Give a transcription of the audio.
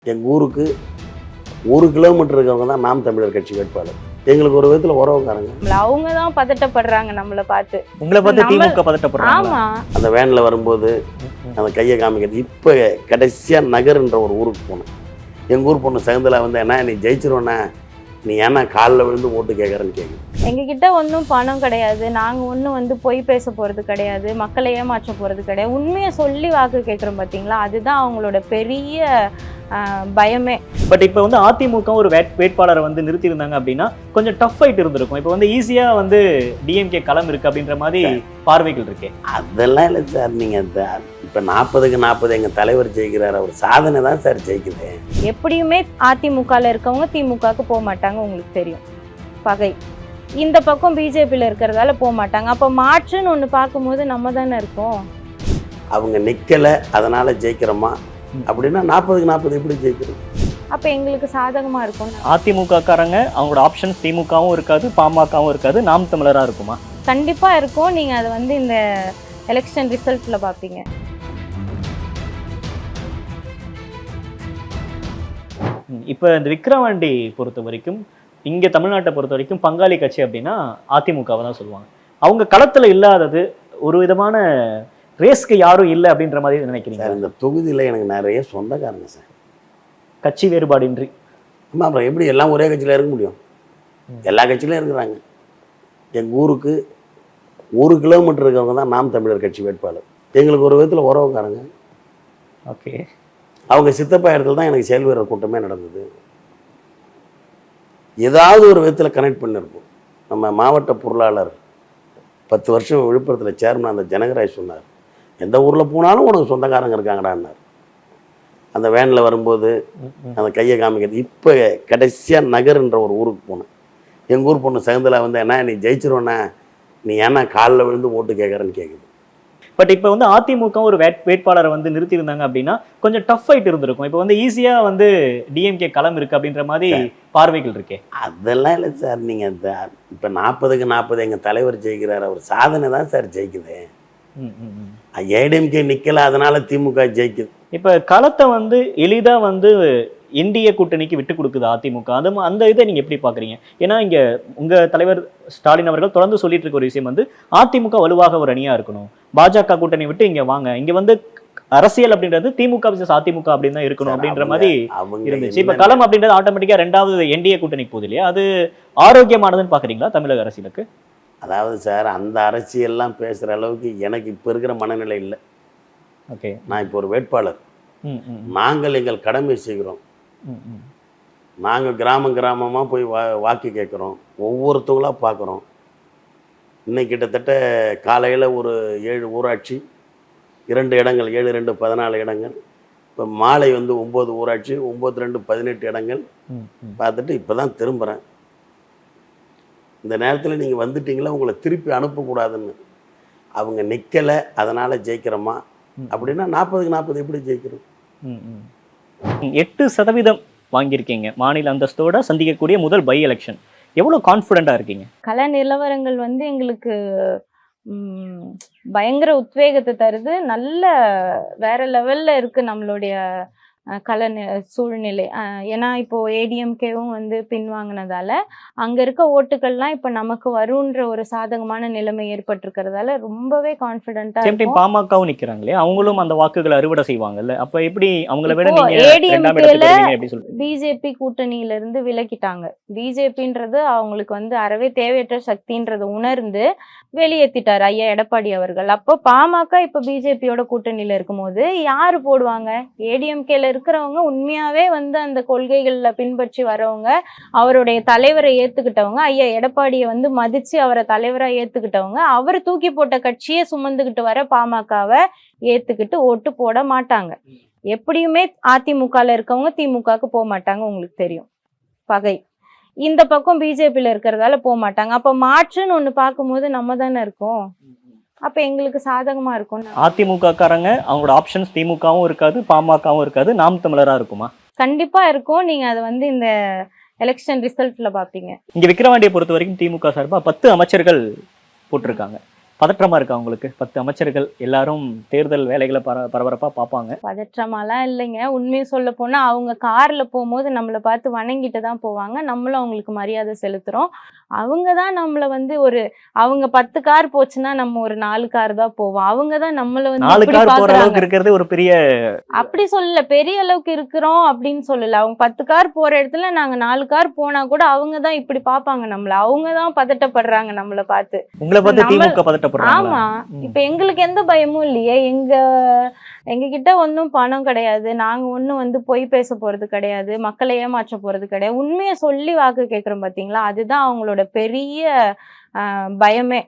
எங்கள் ஊருக்கு 1 கிலோமீட்டர் இருக்கிறவங்க தான் நாம் தமிழர் கட்சி வேட்பாளர். எங்களுக்கு ஒரு விதத்தில் உறவுக்காரங்க. அவங்க தான் பதட்டப்படுறாங்க நம்மளை பார்த்து. உங்களை பார்த்து திமுக பதட்டப்படுறாங்க. ஆமா, அந்த வேனில் வரும்போது அந்த கையை காமிக்கிறது. இப்போ கடைசியாக நகர்ன்ற ஒரு ஊருக்கு போனேன். எங்கள் ஊர் பொண்ணு சகுந்தலா வந்து என்ன நீ ஜெயிச்சிருவோண்ணா, நீ ஏன்னா காலில் விழுந்து ஓட்டு கேட்குறேன்னு கேட்குது. எங்ககிட்ட ஒன்றும் பணம் கிடையாது, நாங்கள் ஒன்றும் பொய் பேச போகிறது கிடையாது, மக்களை ஏமாற்ற போகிறது கிடையாது. உண்மையை சொல்லி வாக்கு கேட்குறோம் பார்த்தீங்களா, அதுதான் அவங்களோட பெரிய பயமே. பட் இப்போ அதிமுக ஒரு வேட்பாளரை நிறுத்தியிருந்தாங்க அப்படின்னா கொஞ்சம் டஃப் ஃபைட் இருந்திருக்கும். இப்போ ஈஸியாக டிஎம்கே களம் இருக்கு அப்படின்ற மாதிரி பார்வைகள் இருக்கே. அதெல்லாம் இல்லை சார். நீங்கள் இப்போ 40க்கு 40 எங்கள் தலைவர் ஜெயிக்கிறார். அவர் சாதனை தான் சார் ஜெயிக்குது. எப்படியுமே அதிமுகவில் இருக்கவங்க திமுகவுக்கு போக மாட்டாங்க, உங்களுக்கு தெரியும். பகை இந்த பக்கம் பிஜேபியில் இருக்கிறதால போக மாட்டாங்க. அப்போ மாற்றுன்னு ஒன்று பார்க்கும்போது நம்ம தானே இருக்கோம். அவங்க நிற்கலை அதனால் ஜெயிக்கிறோமா அப்படின்னா 40க்கு 40 எப்படி ஜெயிக்கிறோம்? அப்போ எங்களுக்கு சாதகமாக இருக்கும். அதிமுக காரங்க அவங்களோட ஆப்ஷன்ஸ் திமுகவும் இருக்காது, பாமகவும் இருக்காது, நாம் தமிழராக இருக்குமா? கண்டிப்பாக இருக்கும். நீங்கள் அதை இந்த எலெக்ஷன் ரிசல்ட்டில் பார்ப்பீங்க. இப்போ இந்த விக்கிரவாண்டி பொறுத்த வரைக்கும், இங்கே தமிழ்நாட்டை பொறுத்த வரைக்கும் பங்காளி கட்சி அப்படின்னா அதிமுகவை தான் சொல்லுவாங்க. அவங்க களத்தில் இல்லாதது ஒரு விதமான ரேஸ்க்கு யாரும் இல்லை அப்படின்ற மாதிரி நினைக்கிறீங்க? சார், இந்த தொகுதியில் எனக்கு நிறைய சொந்தக்காரங்க சார், கட்சி வேறுபாடின்றி. ஆமாம், அப்புறம் எப்படி எல்லாம் ஒரே கட்சியில் இருக்க முடியும்? எல்லா கட்சியிலும் இருக்கிறாங்க. எங்கள் ஊருக்கு 1 கிலோமீட்டர் இருக்கிறவங்க தான் நாம் தமிழர் கட்சி வேட்பாளர். எங்களுக்கு ஒரு விதத்தில் உறவுக்காரங்க. ஓகே, அவங்க சித்தப்பா இடத்துல தான் எனக்கு செயல் வீரர் கூட்டமே நடந்தது. ஏதாவது ஒரு விதத்தில் கனெக்ட் பண்ணியிருப்போம். நம்ம மாவட்ட பொருளாளர் 10 வருஷம் விழுப்புரத்தில் சேர்மன் அந்த ஜனகராஜ் சொன்னார், எந்த ஊரில் போனாலும் உனக்கு சொந்தக்காரங்க இருக்காங்கடான்னார். அந்த வேனில் வரும்போது அந்த கையை காமிக்கிறது. இப்போ கடைசியாக நகர்ன்ற ஒரு ஊருக்கு போனேன். எங்கள் ஊர் பொண்ணு சகுந்தலா வந்து என்ன நீ ஜெயிச்சிருவோண்ணா, நீ ஏன்னா காலில் விழுந்து ஓட்டு கேட்குறேன்னு கேட்குது. பட் இப்போ அதிமுக ஒரு வேட்பாளரை நிறுத்தியிருந்தாங்க அப்படின்னா கொஞ்சம் டஃப் ஃபைட் இருந்திருக்கும். இப்போ ஈஸியாக டிஎம்கே களம் இருக்கு அப்படின்ற மாதிரி பார்வைகள் இருக்கே. அதெல்லாம் இல்லை சார். நீங்கள் இப்போ 40க்கு 40 எங்கள் தலைவர் ஜெயிக்கிறார். அவர் சாதனை தான் சார் ஜெயிக்குது. ஏடிஎம்கே நிற்கல அதனால திமுக ஜெயிக்குது. இப்போ களத்தை எளிதாக என்டிஏ கூட்டணிக்கு விட்டு கொடுக்குது அதிமுக. அந்த இதை நீங்கள் எப்படி பார்க்குறீங்க? ஏன்னா இங்கே உங்கள் தலைவர் ஸ்டாலின் அவர்கள் தொடர்ந்து சொல்லிட்டு இருக்க ஒரு விஷயம் அதிமுக வலுவாக ஒரு அணியாக இருக்கணும், பாஜக கூட்டணி விட்டு இங்கே வாங்க, இங்கே அரசியல் அப்படின்றது திமுக விசஸ் அதிமுக அப்படின்னு தான் இருக்கணும் அப்படின்ற மாதிரி இருந்துச்சு. இப்போ களம் அப்படின்றது ஆட்டோமேட்டிக்காக 2வது என்டிஏ கூட்டணிக்கு போகுது இல்லையா? அது ஆரோக்கியமானதுன்னு பார்க்குறீங்களா தமிழக அரசியலுக்கு? அதாவது சார், அந்த அரசியல்லாம் பேசுகிற அளவுக்கு எனக்கு இப்போ இருக்கிற மனநிலை இல்லை. ஓகே, நான் இப்போ ஒரு வேட்பாளர். நாங்கள் எங்கள் கடமை செய்கிறோம். நாங்கள் கிராமமாக போய் வாக்கு கேட்குறோம், ஒவ்வொருத்தவங்களாக பார்க்குறோம். இன்னைக்கு கிட்டத்தட்ட காலையில் ஒரு 7 ஊராட்சி, 2 இடங்கள், 7 2 14 இடங்கள். இப்போ மாலை 9 ஊராட்சி, 9 2 18 இடங்கள் பார்த்துட்டு இப்போ தான் திரும்புகிறேன். இந்த நேரத்தில் நீங்கள் வந்துட்டீங்களா, உங்களை திருப்பி அனுப்பக்கூடாதுன்னு. அவங்க நிற்கலை அதனால் ஜெயிக்கிறோமா அப்படின்னா 40க்கு 40 எப்படி ஜெயிக்கிறோம்? 8% வாங்கியிருக்கீங்க. மாநில அந்தஸ்தோட சந்திக்கக்கூடிய முதல் பை எலெக்ஷன். எவ்வளோ கான்ஃபிடென்ட்டாக இருக்கீங்க? கள நிலவரங்கள் எங்களுக்கு பயங்கர உத்வேகத்தை தருது. நல்ல வேற லெவல்ல இருக்கு நம்மளுடைய சூழ்நிலை. ஏன்னா இப்போ ஏடிஎம்கேவும் பின்வாங்கினதால அங்க இருக்க ஓட்டுகள்லாம் இப்ப நமக்கு வரும்ன்ற ஒரு சாதகமான நிலைமை ஏற்பட்டிருக்கிறதால ரொம்பவே கான்ஃபிடென்ட்டா இருக்கும். பாமகவும் நிக்கிறாங்களே, அவங்களும் அந்த வாக்குகளை அறுவடை செய்வாங்கல்ல, அப்ப எப்படி அவங்கள விட பிஜேபி கூட்டணியில இருந்து விலக்கிட்டாங்க. பிஜேபின்றது அவங்களுக்கு அறவே தேவையற்ற சக்தின்றதை உணர்ந்து வெளியேற்றிட்டார் ஐயா எடப்பாடி அவர்கள். அப்போ பாமக இப்ப பிஜேபியோட கூட்டணியில இருக்கும்போது யாரு போடுவாங்க? ஏடிஎம்கேல இருக்கிறவங்க உண்மையாவே அந்த கொள்கைகள்ல பின்பற்றி வரவங்க, அவருடைய தலைவரை ஏத்துக்கிட்டவங்க, ஐயா எடப்பாடியை மதிச்சு அவரை தலைவரா ஏத்துக்கிட்டவங்க, அவர் தூக்கி போட்ட கட்சியை சுமந்துக்கிட்டு வர பாமகவை ஏத்துக்கிட்டு ஓட்டு போட மாட்டாங்க. எப்படியுமே அதிமுகல இருக்கவங்க திமுகவுக்கு போக மாட்டாங்க, உங்களுக்கு தெரியும். பகை இந்த பக்கம் பிஜேபியில் இருக்கிறதால போக மாட்டாங்க. அப்போ மாற்றுன்னு ஒன்று பார்க்கும்போது நம்ம தானே இருக்கோம். அப்போ எங்களுக்கு சாதகமாக இருக்கும். அதிமுக காரங்க அவங்களோட ஆப்ஷன்ஸ் திமுகவும் இருக்காது, பாமகவும் இருக்காது, நாம் தமிழராக இருக்குமா? கண்டிப்பாக இருக்கும். நீங்கள் அதை இந்த எலெக்ஷன் ரிசல்ட்டில் பார்ப்பீங்க. இங்கே விக்கிரவாண்டியை பொறுத்த வரைக்கும் திமுக சார்பாக 10 அமைச்சர்கள் போட்டிருக்காங்க. பதற்றமா இருக்கா உங்களுக்கு? 10 அமைச்சர்கள் எல்லாரும் தேர்தல் வேலைகளை பரபரப்பா பார்ப்பாங்க. பதற்றமாலாம் இல்லைங்க. உண்மையை சொல்ல போனா அவங்க கார்ல போகும்போது நம்மளை பார்த்து வணங்கிட்டு தான் போவாங்க. நம்மளும் அவங்களுக்கு மரியாதை செலுத்துறோம். அவங்க தான் நம்மளை வந்து அவங்க 10 கார் போச்சுன்னா நம்ம ஒரு 4 கார் தான் போவோம். அவங்க தான் நம்மளை வந்து 4 இப்படி கார் போற பாக்குறாங்க. அளவுக்கு இருக்கிறது ஒரு பெரிய அப்படி சொல்லல, பெரிய அளவுக்கு இருக்கிறோம் அப்படின்னு சொல்லல. அவங்க 10 கார் போற இடத்துல நாங்க 4 கார் போனா கூட அவங்க தான் இப்படி பாப்பாங்க நம்மள. அவங்க தான் பதட்டப்படுறாங்க நம்மளை பார்த்து. உங்களை பார்த்து நம்ம திமுக பதட்டப்படுறாங்களா? ஆமா, இப்ப எங்களுக்கு எந்த பயமும் இல்லையே. எங்க கிட்ட ஒன்றும் பணம் கிடையாது. நாங்க ஒன்றும் வந்து பொய் பேச போறது கிடையாது. மக்களை ஏமாற்ற போறது கிடையாது. உண்மையை சொல்லி வாக்கு கேட்குறோம் பாத்தீங்களா, அதுதான் அவங்களோட பெரிய பயமே.